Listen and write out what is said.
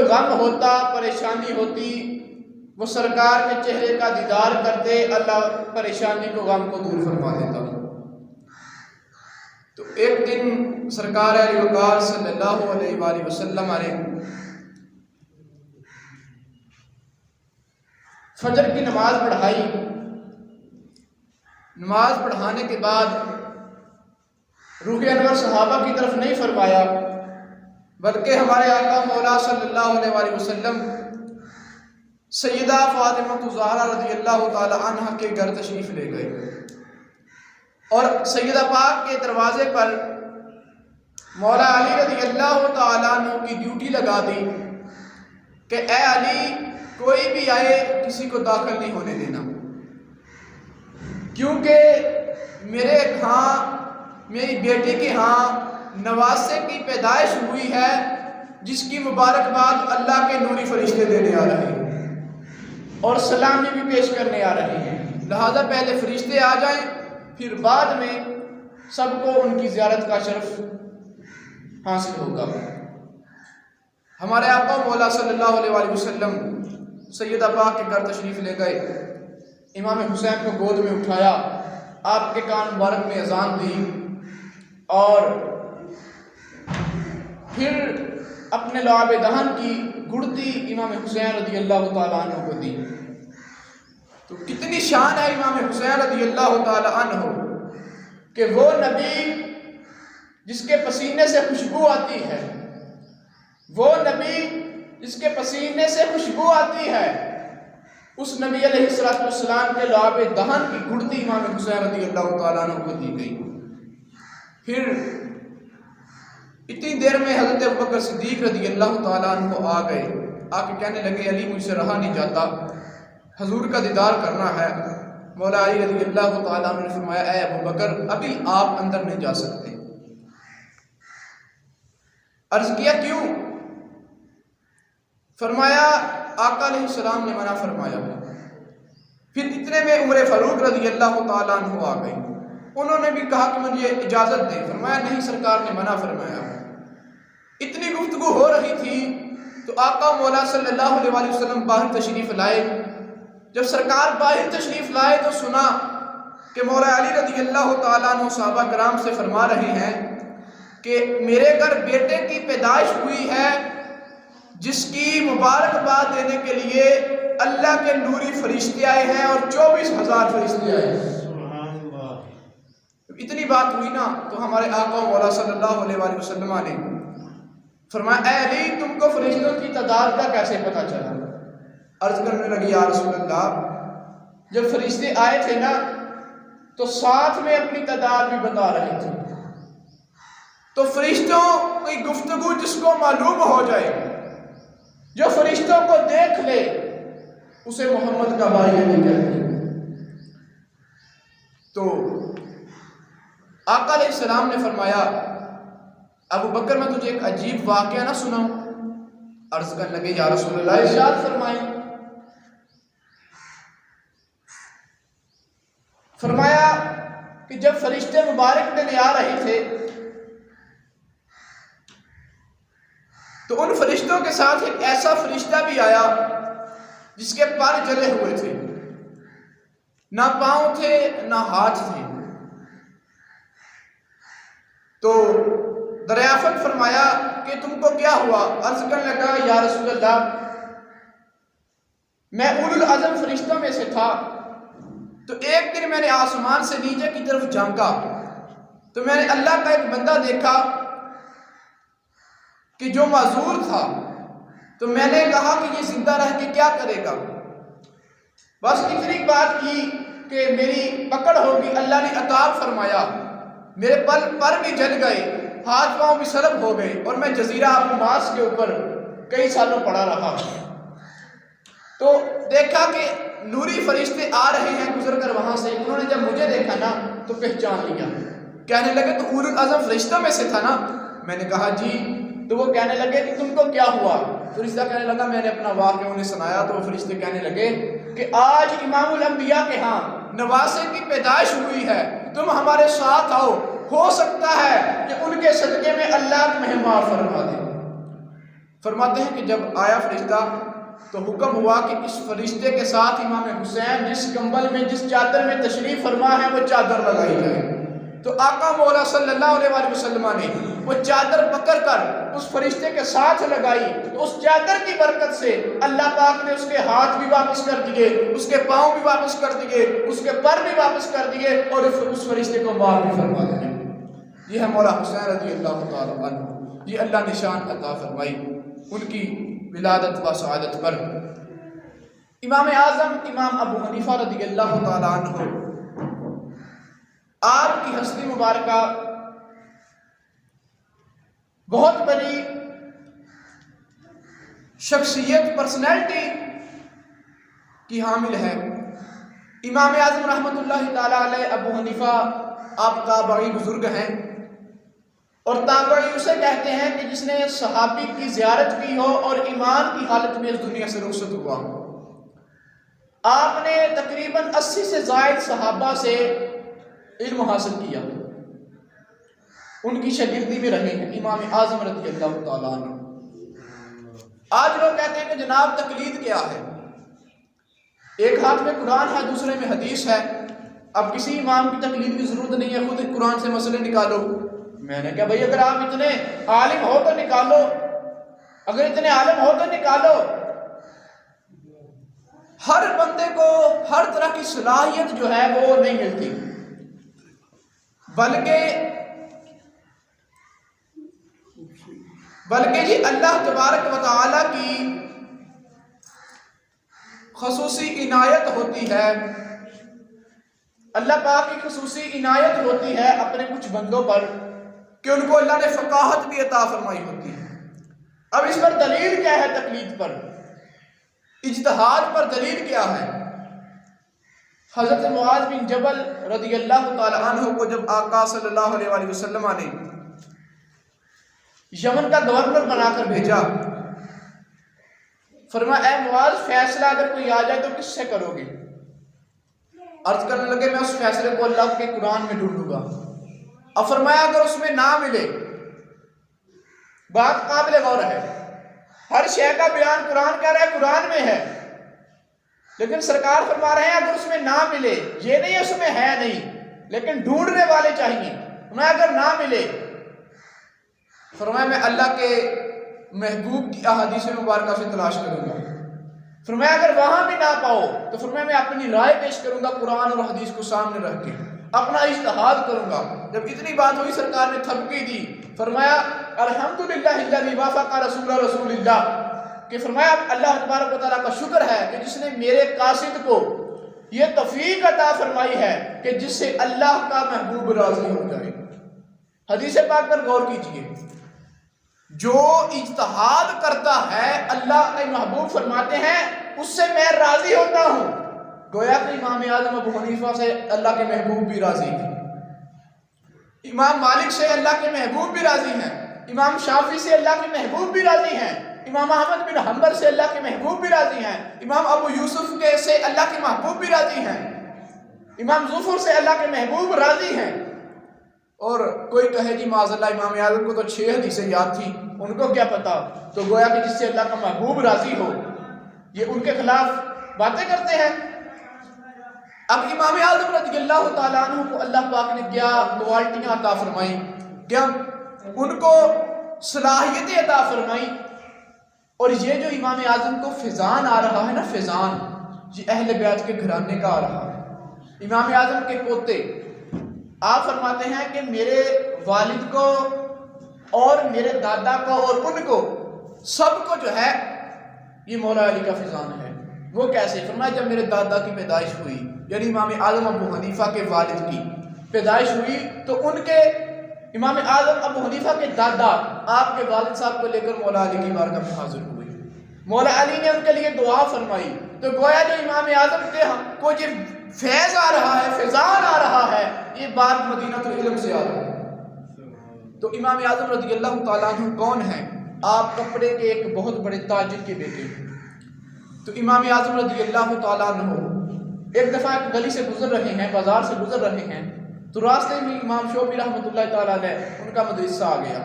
गम होता, परेशानी होती, वो सरकार के चेहरे का दीदार करते, अल्लाह परेशानी को, गम को दूर फरमा देता। तो एक दिन सरकार वक़ार सल्लल्लाहु अलैहि वसल्लम फजर की नमाज पढ़ाई। नमाज पढ़ाने के बाद रूह अनवर सहाबा की तरफ नहीं फरमाया, बल्कि हमारे आका मौला सल्लल्लाहु अलैहि वसल्लम सैयदा फातिमा ज़हरा रज़ियल्लाहु ताला अन्हा के घर तशरीफ़ ले गए और सैयदा पाक के दरवाजे पर मौला अली रज़ियल्लाहु ताला अन्हु की ड्यूटी लगा दी कि ए अली, कोई भी आए किसी को दाखिल नहीं होने देना, क्योंकि मेरे यहाँ, मेरी बेटी के यहाँ नवासे की पैदाइश हुई है, जिसकी मुबारकबाद अल्लाह के नूरी फरिश्ते देने आ रहे हैं और सलामी भी पेश करने आ रहे हैं। लिहाजा पहले फरिश्ते आ जाएं, फिर बाद में सबको उनकी ज़ियारत का शर्फ हासिल होगा। हमारे आका मौला सल्लल्लाहु अलैहि वसल्लम सैयदा पाक के घर तशरीफ़ ले गए, इमाम हुसैन को गोद में उठाया, आपके कान मुबारक में अजान दी और फिर अपने लआब दहन की गुड़ती इमाम हुसैन रज़ियल्लाहु ताला अन्हु को दी। तो कितनी शान है इमाम हुसैन रज़ियल्लाहु ताला अन्हु कि वो नबी जिसके पसीने से खुशबू आती है, वो नबी जिसके पसीने से खुशबू आती है, उस नबी अलैहिस्सलातु वस्सलाम के लआब दहन की गुड़ती इमाम हुसैन रज़ियल्लाहु ताला अन्हु को दी गई। फिर इतनी देर में हज़रत अबू बकर सिद्दीक़ रज़ियल्लाहु ताला अन्हु आ गए, आके कहने लगे, अली मुझसे रहा नहीं जाता, हजूर का दीदार करना है। मौला अली रज़ियल्लाहु ताला अन्हु ने फरमाया, ऐ अबू बकर, अभी आप अंदर नहीं जा सकते। अर्ज किया, क्यों? फरमाया, आका अलैहिस्सलाम ने मना फरमाया। फिर इतने में उमर फारूक रज़ियल्लाहु ताला अन्हु आ गए, उन्होंने भी कहा कि मुझे इजाज़त दें। फरमाया, नहीं, सरकार ने मना फरमाया। इतनी गुफ्तगू हो रही थी तो आका मौला सल्लल्लाहु अलैहि वसल्लम बाहर तशरीफ़ लाए। जब सरकार बाहर तशरीफ़ लाए तो सुना कि मौला अली रज़ियल्लाहु ताला अन्हु सहाबा कराम से फरमा रहे हैं कि मेरे घर बेटे की पैदाइश हुई है, जिसकी मुबारकबाद देने के लिए अल्लाह के नूरी फरिश्ते आए हैं और 24,000 फरिश्ते आए हैं। इतनी बात हुई ना तो हमारे आका मौला सल्लल्लाहु अलैहि वसल्लम ने फरमाया, ऐ अली, तुमको फरिश्तों की तादाद का कैसे पता चला? अर्ज करने लगी, या रसूल अल्लाह, जब फरिश्ते आए थे ना तो साथ में अपनी तादाद भी बता रहे थे। तो फरिश्तों की गुफ्तगू जिसको मालूम हो जाए, जो फरिश्तों को देख ले, उसे मोहम्मद का भाई नहीं कहते। तो आका अलैहिस्सलाम ने फरमाया, अबू बकर, मैं तुझे एक अजीब वाक़या ना सुनाऊं? अर्ज करने लगे, या रसूल अल्लाह, इरशाद फरमाएं। फरमाया कि जब फरिश्ते मुबारक में ले आ रहे थे तो उन फरिश्तों के साथ एक ऐसा फरिश्ता भी आया जिसके पर जले हुए थे, ना पांव थे ना हाथ थे। तो दरियाफत फरमाया कि तुमको क्या हुआ? अर्ज करने लगा, या रसूल अल्लाह, मैं उलुल अज़म फरिश्तों में से था। तो एक दिन मैंने आसमान से नीचे की तरफ झांका तो मैंने अल्लाह का एक बंदा देखा कि जो माजूर था। तो मैंने कहा कि ये जिंदा रह के क्या करेगा? बस इतनी बात की कि मेरी पकड़ होगी। अल्लाह ने अताब फरमाया, मेरे पर भी जल गए, हाथ पांव भी सलब हो गए और मैं जजीरा अबू मास के ऊपर कई सालों पड़ा रहा। तो देखा कि नूरी फरिश्ते आ रहे हैं गुजर कर वहां से। उन्होंने जब मुझे देखा ना तो पहचान लिया। कहने लगे, तो उलुल अज़म फरिश्तों में से था ना? मैंने कहा जी। तो वो कहने लगे कि तुमको क्या हुआ? फरिश्ता कहने लगा, मैंने अपना वाक़या उन्हें सुनाया। तो वो फरिश्ते कहने लगे कि आज इमामुल अंबिया के यहाँ नवासे की पैदाइश हुई है, तुम हमारे साथ आओ, हो सकता है कि उनके सदक़े में अल्लाह तुम्हें माफ़ फरमा दे। फरमाते हैं कि जब आया फरिश्ता तो हुक्म हुआ कि इस फरिश्ते के साथ इमाम हुसैन जिस कंबल में, जिस चादर में तशरीफ फरमा है वो चादर लगाई जाए। तो आका मौला सल्लल्लाहु अलैहि वसल्लम ने वो चादर पकड़ कर उस फरिश्ते के साथ लगाई। तो उस चादर की बरकत से अल्लाह पाक ने उसके हाथ भी वापस कर दिए, उसके पाँव भी वापस कर दिए, उसके पर भी वापस कर दिए और उस फरिश्ते को मार भी फरमा दिया। यह है मौला हुसैन रज़ी अल्लाह तआला अन्हु। ये अल्लाह निशान अता फरमाई उनकी विलादत व सआदत पर। इमाम आज़म इमाम अबू हनीफा रज़ी अल्लाह तआला अन्हु, आपकी हस्ती मुबारक बहुत बड़ी शख्सियत, पर्सनैलिटी की हामिल है। इमाम आज़म रहमतुल्लाहि तआला अलैह अबू हनीफा आप ताबई बुजुर्ग हैं और ताबई उसे कहते हैं कि जिसने सहाबी की ज़ियारत की हो और ईमान की हालत में इस दुनिया से रुखसत हुआ हो। आपने तकरीबन 80 से ज़ायद सहाबा से इल्म हासिल किया, उनकी शागिर्दी में रहे हैं इमाम आज़म रज़ी अल्लाह तआला अन्हु। आज लोग कहते हैं कि जनाब तकलीद क्या है, एक हाथ में कुरान है दूसरे में हदीस है, अब किसी इमाम की तकलीद की जरूरत नहीं है, खुद कुरान से मसले निकालो। मैंने कहा भाई अगर आप इतने आलिम हो तो निकालो, अगर इतने आलिम हो तो निकालो। हर बंदे को हर तरह की सलाहियत जो है वो नहीं मिलती, बल्कि जी अल्लाह तबारक व तआला की खसूसी इनायत होती है। अल्लाह पाक की खसूसी इनायत होती है अपने कुछ बंदों पर कि उनको अल्लाह ने फ़काहत भी अता फरमाई होती है। अब इस पर दलील क्या है, तकलीद पर, इज्तिहाद पर दलील क्या है? हज़रत मुआज़ बिन जबल रज़ी अल्लाह तआला अन्हु को जब आका सल्लल्लाहु अलैहि वसल्लम ने यमन का गवर्नर बनाकर भेजा, फरमाया ऐ मुआज़ फैसला अगर कोई आ जाए तो किससे करोगे? अर्ज करने लगे मैं उस फैसले को अल्लाह के कुरान में ढूंढूंगा। अब फरमाया अगर उसमें ना मिले, बात काबिल गौर है, हर शय का बयान कुरान कह रहा है कुरान में है, लेकिन सरकार फरमा रहे हैं अगर उसमें ना मिले, ये नहीं उसमें है नहीं, लेकिन ढूंढने वाले चाहिए। मैं अगर ना मिले, फरमाया मैं अल्लाह के महबूब की अहादीस मुबारक से तलाश करूंगा। फरमाया अगर वहां भी ना पाओ तो फरमाया मैं अपनी राय पेश करूंगा, कुरान और हदीस को सामने रख के अपना इज्तिहाद करूंगा। जब इतनी बात हुई सरकार ने थपकी दी, फरमाया अल्हम्दुलिल्लाहिल्लज़ी वफ़क़ रसूलल्लाह, कि फरमाया अल्लाह तबारक व तआला का शुक्र है कि जिसने मेरे कासिद को ये तौफीक अता फरमाई है कि जिससे अल्लाह का महबूब राजी हो जाए। हदीस पाक पर गौर कीजिए, जो इज्तिहाद करता है अल्लाह के महबूब फरमाते हैं उससे मैं राजी होता हूं। गोया कि इमाम आज़म अबू हनीफा से अल्लाह के महबूब भी राजी हैं, इमाम मालिक से अल्लाह के महबूब भी राजी हैं, इमाम शाफी से अल्लाह के महबूब भी राजी हैं, इमाम अहमद बिन हंबल से अल्लाह के महबूब भी राजी हैं, इमाम अबू यूसुफ के से अल्लाह के महबूब भी राजी हैं, इमाम ज़ुफ़र से अल्लाह के महबूब राजी हैं। और कोई कहे जी माज़अल्लाह इमाम आज़म को तो 6 हदीसें याद थी, उनको क्या पता, तो गोया कि जिससे अल्लाह का महबूब राजी हो, ये उनके खिलाफ बातें करते हैं। अब इमाम आज़म रज़ियल्लाहु तआला अन्हु को अल्लाह पाक ने क्या क्वालिटियाँ अता फरमाई, क्या उनको सलाहियतें अता फरमाई। और ये जो इमाम आज़म को फिजान आ रहा है ना, फिजान, ये अहले बैत के घराने का आ रहा है। इमाम आज़म के पोते आप फरमाते हैं कि मेरे वालिद को और मेरे दादा को और उनको सबको जो है ये मौला अली का फिजान है। वो कैसे? फरमाया जब मेरे दादा की पैदाइश हुई, यानी इमाम आज़म अबू हनीफा के वालिद की पैदाइश हुई, तो उनके इमाम आज़म अबू हनीफा के दादा आपके वालिद साहब को लेकर मौला अली की बारगाह में हाजिर हुए। मौला अली ने उनके लिए दुआ फरमाई। तो गोया जो इमाम आज़म के को ये फैज़ आ रहा है, फिजान आ रहा है, ये बात मदीनतुल इल्म से आ रहा है। तो इमाम आज़म रज़ियल्लाहु तआला अन्हु कौन है? आप कपड़े के एक बहुत बड़े ताजिर के बेटे हैं। तो इमाम आज़म रज़ियल्लाहु तआला अन्हु एक दफ़ा एक गली से गुजर रहे हैं, बाजार से गुजर रहे हैं, तो रास्ते में इमाम शोबी रहमतुल्लाह तआला अलैह उनका मदरसा आ गया।